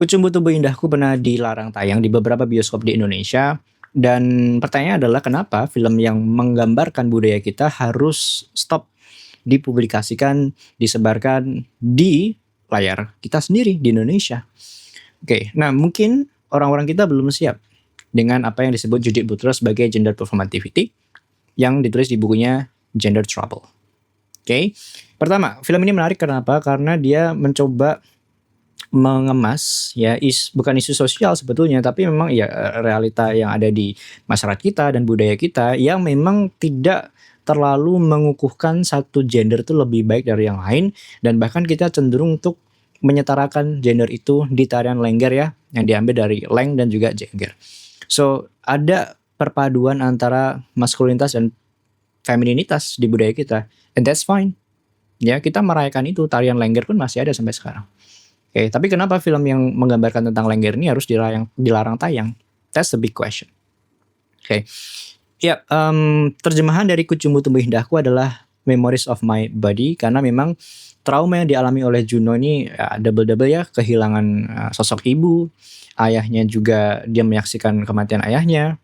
Kucumbu Tubuh Indahku pernah dilarang tayang di beberapa bioskop di Indonesia, dan pertanyaannya adalah kenapa film yang menggambarkan budaya kita harus stop dipublikasikan, disebarkan di layar kita sendiri di Indonesia. Oke, nah mungkin orang-orang kita belum siap dengan apa yang disebut Judith Butler sebagai gender performativity yang ditulis di bukunya Gender Trouble. Oke, pertama, film ini menarik kenapa? Karena dia mencoba mengemas ya bukan isu sosial sebetulnya, tapi memang ya realita yang ada di masyarakat kita dan budaya kita yang memang tidak terlalu mengukuhkan satu gender itu lebih baik dari yang lain, dan bahkan kita cenderung untuk menyetarakan gender itu di tarian Lengger ya, yang diambil dari Leng dan juga Jengger. So ada perpaduan antara maskulinitas dan femininitas di budaya kita, and that's fine. Ya, kita merayakan itu, tarian Lengger pun masih ada sampai sekarang. Oke, tapi kenapa film yang menggambarkan tentang Lengger ini harus dilarang tayang? That's the big question. Oke, ya, terjemahan dari Kucumbu Tubuh Indahku adalah Memories of My Body, karena memang trauma yang dialami oleh Juno ini ya, double-double ya, kehilangan sosok ibu, ayahnya juga dia menyaksikan kematian ayahnya,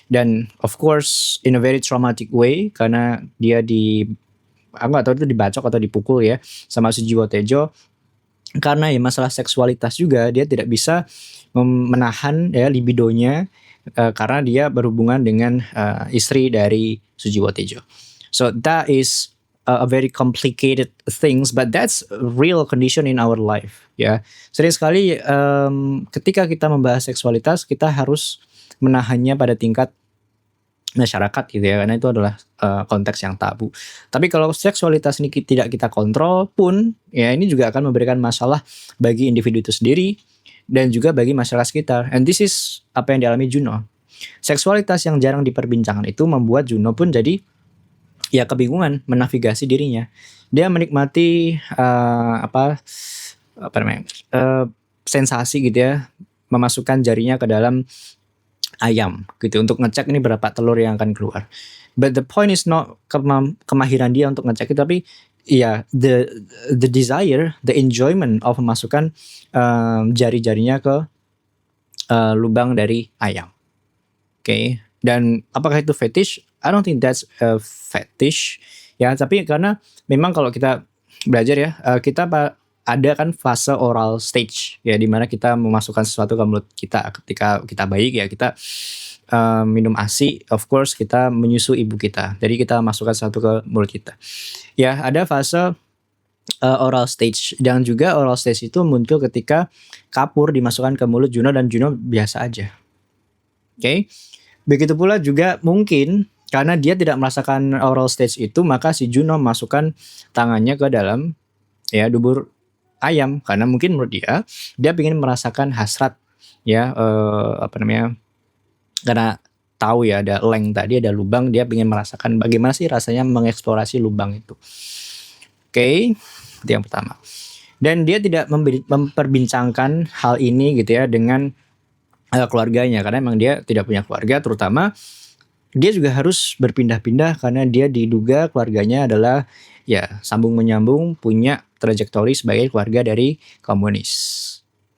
dan of course in a very traumatic way karena dia aku nggak tahu itu dibacok atau dipukul ya sama Sujiwo Tejo. Karena ya masalah seksualitas juga, dia tidak bisa menahan ya libidonya karena dia berhubungan dengan istri dari Sujiwo Tejo. So that is a very complicated things, but that's a real condition in our life ya. Sering sekali ketika kita membahas seksualitas, kita harus menahannya pada tingkat masyarakat gitu ya, karena itu adalah konteks yang tabu. Tapi kalau seksualitas ini tidak kita kontrol pun, ya ini juga akan memberikan masalah bagi individu itu sendiri dan juga bagi masyarakat sekitar. And this is apa yang dialami Juno. Seksualitas yang jarang diperbincangkan itu membuat Juno pun jadi ya kebingungan menavigasi dirinya. Dia menikmati sensasi gitu ya, memasukkan jarinya ke dalam ayam gitu untuk ngecek ini berapa telur yang akan keluar. But the point is not kemahiran dia untuk ngecek itu, tapi ya the desire, the enjoyment of memasukkan jari-jarinya ke lubang dari ayam. Oke. Dan apakah itu fetish? I don't think that's a fetish ya, tapi karena memang kalau kita belajar ya, kita ada kan fase oral stage ya, di mana kita memasukkan sesuatu ke mulut kita ketika kita bayi ya, kita minum ASI, of course kita menyusu ibu kita. Jadi kita masukkan sesuatu ke mulut kita. Ya, ada fase oral stage, dan juga oral stage itu muncul ketika kapur dimasukkan ke mulut Juno dan Juno biasa aja. Oke. Begitu pula juga mungkin karena dia tidak merasakan oral stage itu, maka si Juno masukkan tangannya ke dalam ya dubur ayam, karena mungkin menurut dia ingin merasakan hasrat ya, karena tahu ya ada leng tadi, ada lubang, dia ingin merasakan bagaimana sih rasanya mengeksplorasi lubang itu. Oke, itu yang pertama. Dan dia tidak memperbincangkan hal ini gitu ya dengan keluarganya, karena memang dia tidak punya keluarga, terutama dia juga harus berpindah-pindah karena dia diduga keluarganya adalah ya sambung menyambung punya trajektori sebagai keluarga dari komunis.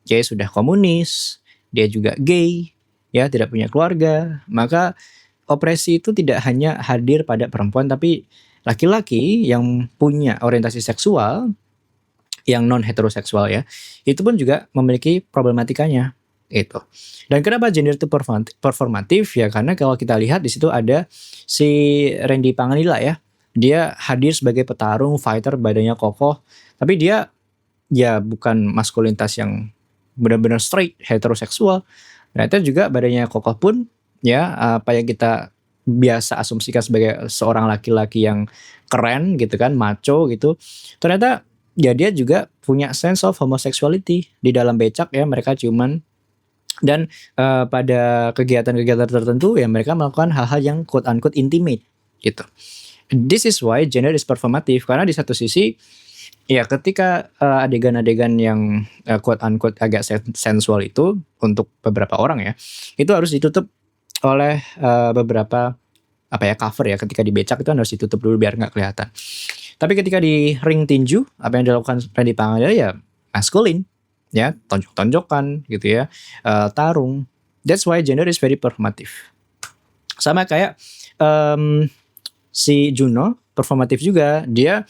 Oke, sudah komunis, dia juga gay, ya tidak punya keluarga, maka opresi itu tidak hanya hadir pada perempuan, tapi laki-laki yang punya orientasi seksual yang non heteroseksual ya, itu pun juga memiliki problematikanya itu. Dan kenapa gender itu performatif ya, karena kalau kita lihat di situ ada si Randy Pangalila ya, dia hadir sebagai petarung, fighter, badannya kokoh, tapi dia ya bukan maskulinitas yang benar-benar straight, heteroseksual. Ternyata juga badannya kokoh pun ya, apa yang kita biasa asumsikan sebagai seorang laki-laki yang keren gitu kan, macho gitu, ternyata ya dia juga punya sense of homosexuality. Di dalam becak ya mereka ciuman, dan pada kegiatan-kegiatan tertentu ya mereka melakukan hal-hal yang quote unquote intimate gitu. This is why gender is performative, karena di satu sisi ya ketika adegan-adegan yang quote unquote agak sensual itu untuk beberapa orang ya, itu harus ditutup oleh beberapa cover ya. Ketika di becak itu harus ditutup dulu biar nggak kelihatan. Tapi ketika di ring tinju, apa yang dilakukan Randy Pangalila ya maskulin ya, tonjok-tonjokan gitu ya, tarung. That's why gender is very performative. Sama kayak si Juno performatif juga, dia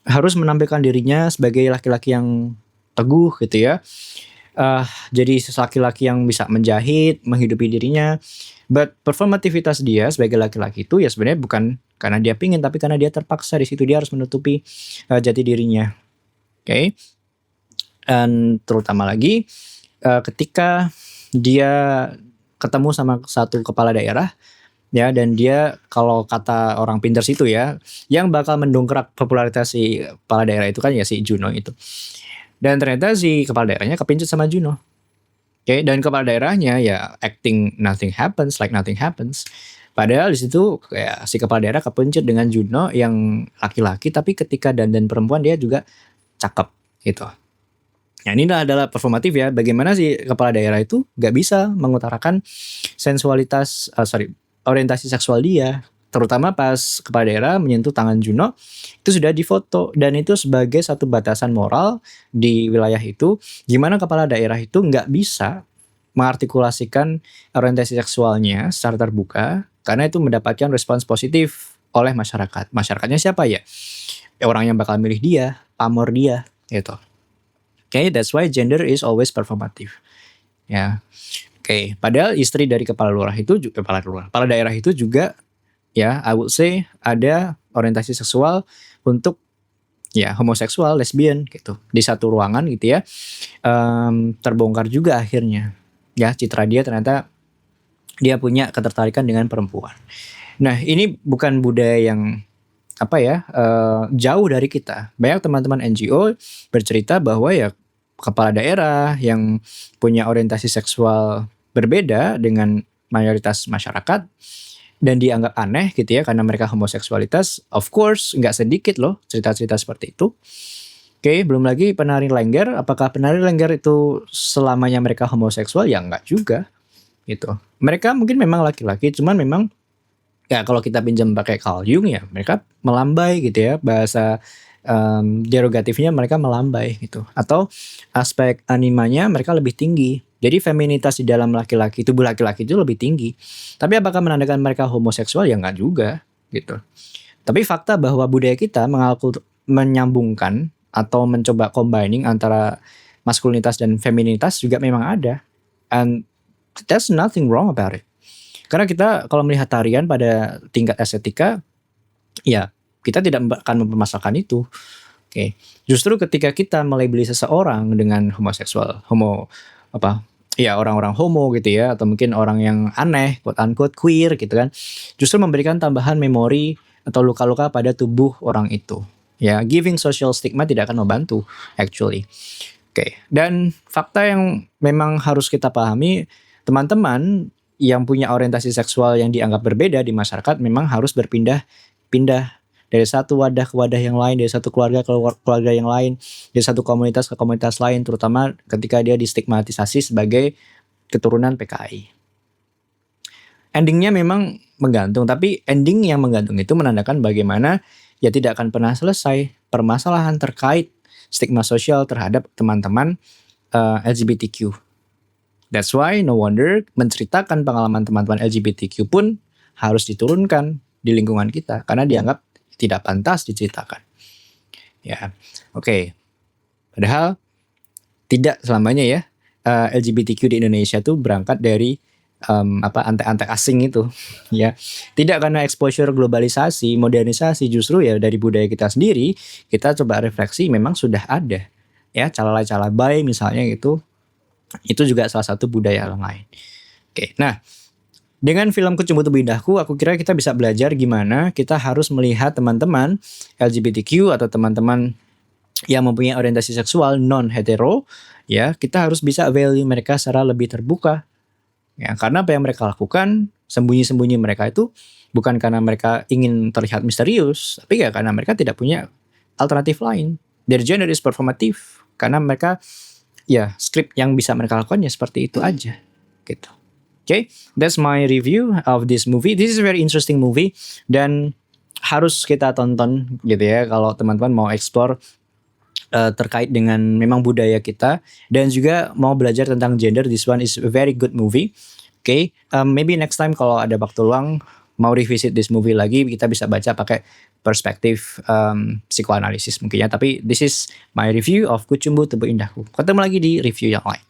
harus menampilkan dirinya sebagai laki-laki yang teguh gitu ya. Jadi laki-laki yang bisa menjahit, menghidupi dirinya. But performativitas dia sebagai laki-laki itu ya sebenarnya bukan karena dia pingin, tapi karena dia terpaksa di situ dia harus menutupi jati dirinya. Oke. Dan terutama lagi ketika dia ketemu sama satu kepala daerah ya, dan dia kalau kata orang pintar situ ya, yang bakal mendongkrak popularitas si kepala daerah itu kan ya si Juno itu. Dan ternyata si kepala daerahnya kepincut sama Juno. Oke, dan kepala daerahnya ya acting nothing happens, like nothing happens. Padahal di situ kayak si kepala daerah kepincut dengan Juno yang laki-laki, tapi ketika dandan perempuan dia juga cakep gitu. Nah, ini adalah performatif ya. Bagaimana si kepala daerah itu gak bisa mengutarakan sensualitas, orientasi seksual dia. Terutama pas kepala daerah menyentuh tangan Juno, itu sudah difoto. Dan itu sebagai satu batasan moral di wilayah itu, gimana kepala daerah itu gak bisa mengartikulasikan orientasi seksualnya secara terbuka, karena itu mendapatkan respons positif oleh masyarakat. Masyarakatnya siapa ya? Orang yang bakal milih dia, pamor dia, gitu. Okay, that's why gender is always performative. Ya, oke. Padahal istri dari kepala daerah itu juga, ya, I would say ada orientasi seksual untuk ya homoseksual, lesbian gitu di satu ruangan gitu ya. Terbongkar juga akhirnya. Ya, citra dia ternyata dia punya ketertarikan dengan perempuan. Nah, ini bukan budaya yang jauh dari kita. Banyak teman-teman NGO bercerita bahwa ya kepala daerah yang punya orientasi seksual berbeda dengan mayoritas masyarakat dan dianggap aneh gitu ya karena mereka homoseksualitas, of course nggak sedikit loh cerita-cerita seperti itu. Oke, belum lagi penari lengger. Apakah penari lengger itu selamanya mereka homoseksual? Ya nggak juga gitu. Mereka mungkin memang laki-laki, cuman memang ya kalau kita pinjam pakai Carl Jung ya mereka melambai gitu ya, bahasa derogatifnya mereka melambai gitu, atau aspek animanya mereka lebih tinggi. Jadi feminitas di dalam laki-laki, tubuh laki-laki itu lebih tinggi. Tapi apakah menandakan mereka homoseksual? Ya enggak juga gitu. Tapi fakta bahwa budaya kita menyambungkan atau mencoba combining antara maskulinitas dan feminitas juga memang ada, and there's nothing wrong about it. Karena kita kalau melihat tarian pada tingkat estetika, ya kita tidak akan mempermasalahkan itu. Oke. Justru ketika kita melabeli seseorang dengan homoseksual, orang-orang homo gitu ya, atau mungkin orang yang aneh, quote unquote queer gitu kan, justru memberikan tambahan memori atau luka-luka pada tubuh orang itu. Ya, giving social stigma tidak akan membantu actually. Oke. Dan fakta yang memang harus kita pahami, teman-teman yang punya orientasi seksual yang dianggap berbeda di masyarakat memang harus berpindah dari satu wadah ke wadah yang lain, dari satu keluarga ke keluarga yang lain, dari satu komunitas ke komunitas lain, terutama ketika dia distigmatisasi sebagai keturunan PKI. Endingnya memang menggantung, tapi ending yang menggantung itu menandakan bagaimana ya tidak akan pernah selesai permasalahan terkait stigma sosial terhadap teman-teman LGBTQ. That's why no wonder menceritakan pengalaman teman-teman LGBTQ pun harus diturunkan di lingkungan kita karena dianggap tidak pantas diceritakan. Ya, oke. Padahal tidak selamanya ya LGBTQ di Indonesia tuh berangkat dari antek-antek asing itu, ya. Tidak karena exposure globalisasi, modernisasi, justru ya dari budaya kita sendiri kita coba refleksi memang sudah ada. Ya, cala-cala misalnya gitu. Itu juga salah satu budaya yang lain. Oke, nah dengan film Kucing Butuh Indahku, aku kira kita bisa belajar gimana kita harus melihat teman-teman LGBTQ atau teman-teman yang mempunyai orientasi seksual non-hetero, ya kita harus bisa value mereka secara lebih terbuka. Ya, karena apa yang mereka lakukan, sembunyi-sembunyi mereka itu bukan karena mereka ingin terlihat misterius, tapi ya karena mereka tidak punya alternatif lain. Their gender is performative, karena mereka ya skrip yang bisa mereka lakukan ya seperti itu aja gitu. Okay, that's my review of this movie. This is a very interesting movie dan harus kita tonton gitu ya kalau teman-teman mau explore terkait dengan memang budaya kita dan juga mau belajar tentang gender. This one is a very good movie. Oke, maybe next time kalau ada waktu luang mau revisit this movie lagi, kita bisa baca pakai perspektif psikoanalisis mungkin ya. Tapi this is my review of Kucumbu Tebu Indahku. Ketemu lagi di review yang lain.